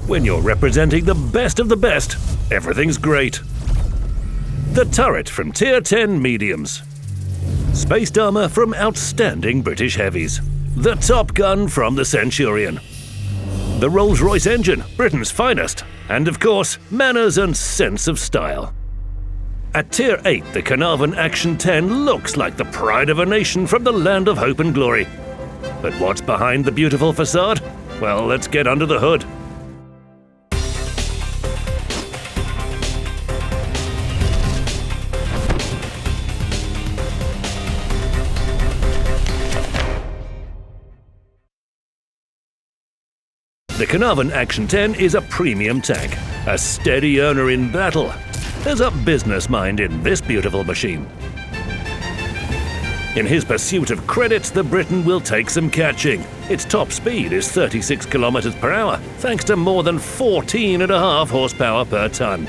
When you're representing the best of the best, everything's great. The turret from Tier 10 mediums. Spaced armor from outstanding British heavies. The Top Gun from the Centurion. The Rolls-Royce engine, Britain's finest. And of course, manners and sense of style. At Tier 8, the Caernarvon Action X looks like the pride of a nation from the land of hope and glory. But what's behind the beautiful facade? Well, let's get under the hood. The Caernarvon Action X is a premium tank, a steady earner in battle. There's a business mind in this beautiful machine. In his pursuit of credits, the Briton will take some catching. Its top speed is 36 km per hour, thanks to more than 14.5 horsepower per tonne.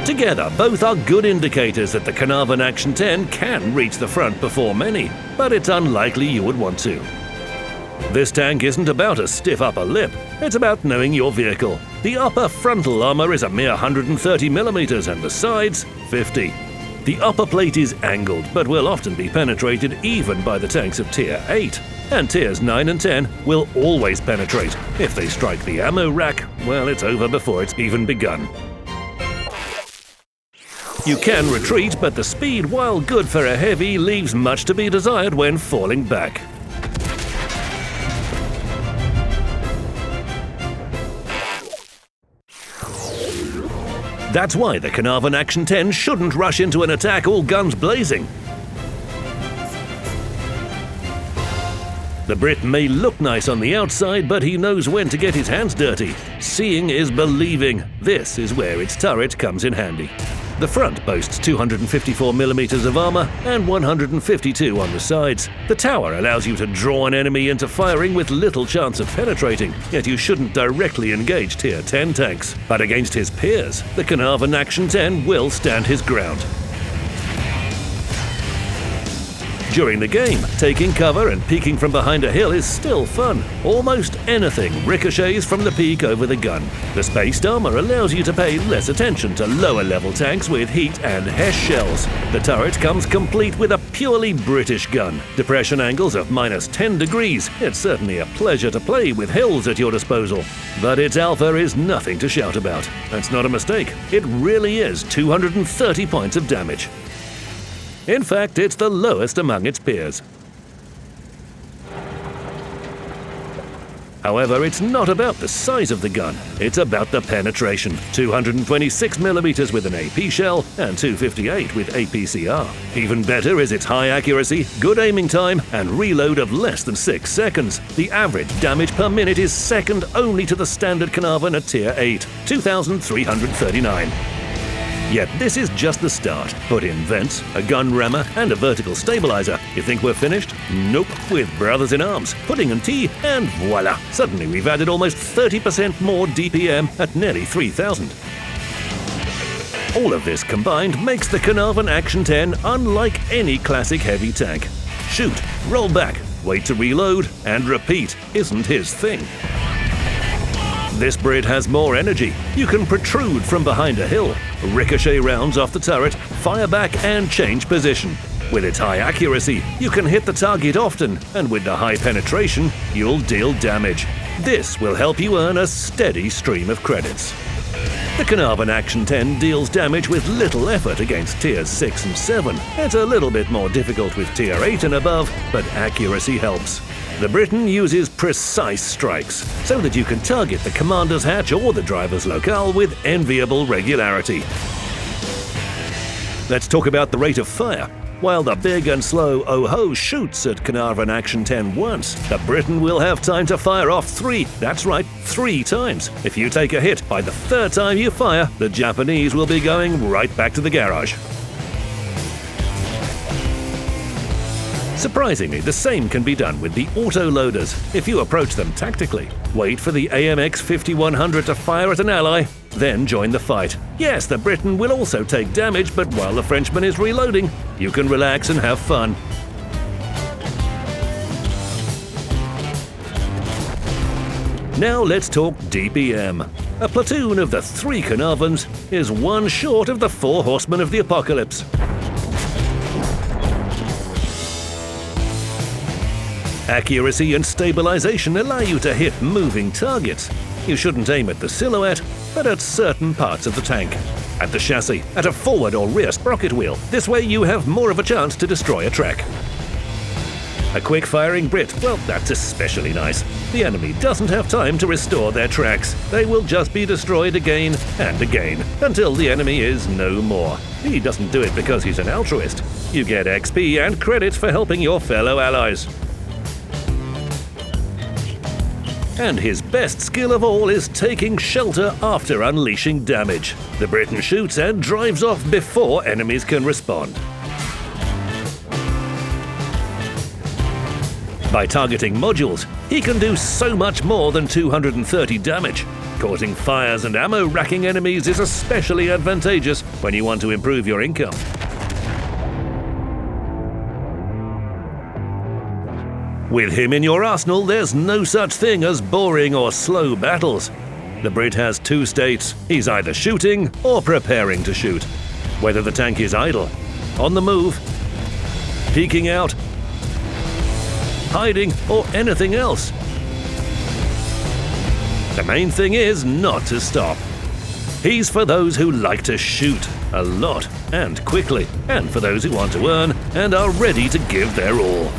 Together, both are good indicators that the Caernarvon Action X can reach the front before many, but it's unlikely you would want to. This tank isn't about a stiff upper lip, it's about knowing your vehicle. The upper frontal armour is a mere 130mm and the sides, 50. The upper plate is angled, but will often be penetrated even by the tanks of Tier 8. And Tiers 9 and 10 will always penetrate. If they strike the ammo rack, well, it's over before it's even begun. You can retreat, but the speed, while good for a heavy, leaves much to be desired when falling back. That's why the Caernarvon Action X shouldn't rush into an attack all guns blazing. The Brit may look nice on the outside, but he knows when to get his hands dirty. Seeing is believing. This is where its turret comes in handy. The front boasts 254mm of armour and 152 on the sides. The tower allows you to draw an enemy into firing with little chance of penetrating, yet you shouldn't directly engage Tier 10 tanks. But against his peers, the Caernarvon Action X will stand his ground. During the game, taking cover and peeking from behind a hill is still fun. Almost anything ricochets from the peak over the gun. The spaced armor allows you to pay less attention to lower-level tanks with heat and HESH shells. The turret comes complete with a purely British gun. Depression angles of -10 degrees. It's certainly a pleasure to play with hills at your disposal. But its alpha is nothing to shout about. That's not a mistake. It really is 230 points of damage. In fact, it's the lowest among its peers. However, it's not about the size of the gun, it's about the penetration. 226mm with an AP shell and 258 with APCR. Even better is its high accuracy, good aiming time, and reload of less than 6 seconds. The average damage per minute is second only to the standard Caernarvon at Tier 8, 2,339. Yet this is just the start. Put in vents, a gun rammer, and a vertical stabilizer. You think we're finished? Nope. With brothers in arms, pudding and tea, and voila! Suddenly we've added almost 30% more DPM at nearly 3,000. All of this combined makes the Caernarvon Action X unlike any classic heavy tank. Shoot, roll back, wait to reload, and repeat isn't his thing. This Brit has more energy. You can protrude from behind a hill, ricochet rounds off the turret, fire back and change position. With its high accuracy, you can hit the target often, and with the high penetration, you'll deal damage. This will help you earn a steady stream of credits. The Caernarvon Action X deals damage with little effort against Tiers 6 and 7. It's a little bit more difficult with Tier 8 and above, but accuracy helps. The Briton uses precise strikes, so that you can target the commander's hatch or the driver's locale with enviable regularity. Let's talk about the rate of fire. While the big and slow Oh-Ho shoots at Caernarvon Action X once, the Briton will have time to fire off 3, that's right, 3 times. If you take a hit by the 3rd time you fire, the Japanese will be going right back to the garage. Surprisingly, the same can be done with the autoloaders if you approach them tactically. Wait for the AMX 5100 to fire at an ally, then join the fight. Yes, the Briton will also take damage, but while the Frenchman is reloading, you can relax and have fun. Now let's talk DPM. A platoon of the 3 Caernarvons is one short of the 4 horsemen of the apocalypse. Accuracy and stabilization allow you to hit moving targets. You shouldn't aim at the silhouette, but at certain parts of the tank. At the chassis, at a forward or rear sprocket wheel. This way you have more of a chance to destroy a track. A quick-firing Brit, well, that's especially nice. The enemy doesn't have time to restore their tracks. They will just be destroyed again and again, until the enemy is no more. He doesn't do it because he's an altruist. You get XP and credit for helping your fellow allies. And his best skill of all is taking shelter after unleashing damage. The Briton shoots and drives off before enemies can respond. By targeting modules, he can do so much more than 230 damage. Causing fires and ammo racking enemies is especially advantageous when you want to improve your income. With him in your arsenal, there's no such thing as boring or slow battles. The Brit has 2 states. He's either shooting or preparing to shoot. Whether the tank is idle, on the move, peeking out, hiding, or anything else. The main thing is not to stop. He's for those who like to shoot a lot and quickly, and for those who want to earn and are ready to give their all.